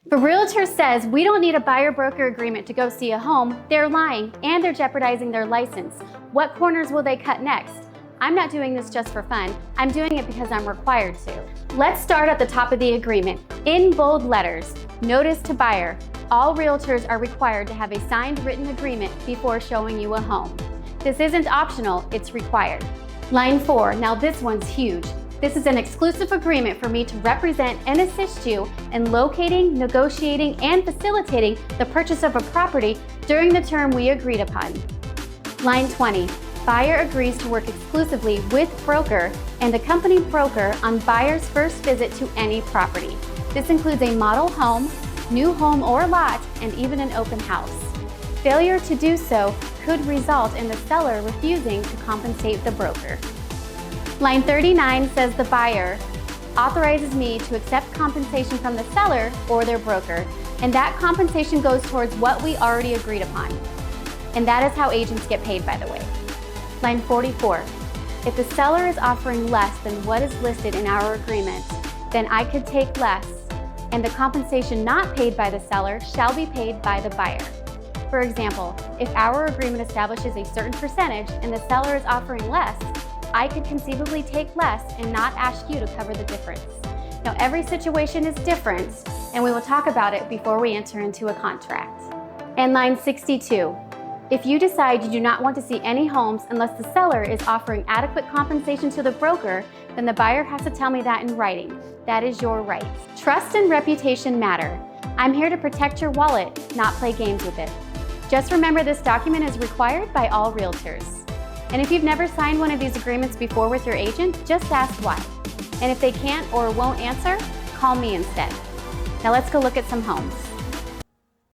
If a realtor says we don't need a buyer-broker agreement to go see a home, they're lying and they're jeopardizing their license. What corners will they cut next? I'm not doing this just for fun. I'm doing it because I'm required to. Let's start at the top of the agreement. In bold letters, notice to buyer. All realtors are required to have a signed written agreement before showing you a home. This isn't optional, it's required. Line 4, now this one's huge. This is an exclusive agreement for me to represent and assist you in locating, negotiating, and facilitating the purchase of a property during the term we agreed upon. Line 20, buyer agrees to work exclusively with broker and accompany broker on buyer's first visit to any property. This includes a model home, new home or lot, and even an open house. Failure to do so could result in the seller refusing to compensate the broker. Line 39 says the buyer authorizes me to accept compensation from the seller or their broker, and that compensation goes towards what we already agreed upon. And that is how agents get paid, by the way. Line 44, if the seller is offering less than what is listed in our agreement, then I could take less, and the compensation not paid by the seller shall be paid by the buyer. For example, if our agreement establishes a certain percentage and the seller is offering less, I could conceivably take less and not ask you to cover the difference. Now, every situation is different, and we will talk about it before we enter into a contract. And line 62, if you decide you do not want to see any homes unless the seller is offering adequate compensation to the broker, then the buyer has to tell me that in writing. That is your right. Trust and reputation matter. I'm here to protect your wallet, not play games with it. Just remember this document is required by all realtors. And if you've never signed one of these agreements before with your agent, just ask why. And if they can't or won't answer, call me instead. Now let's go look at some homes.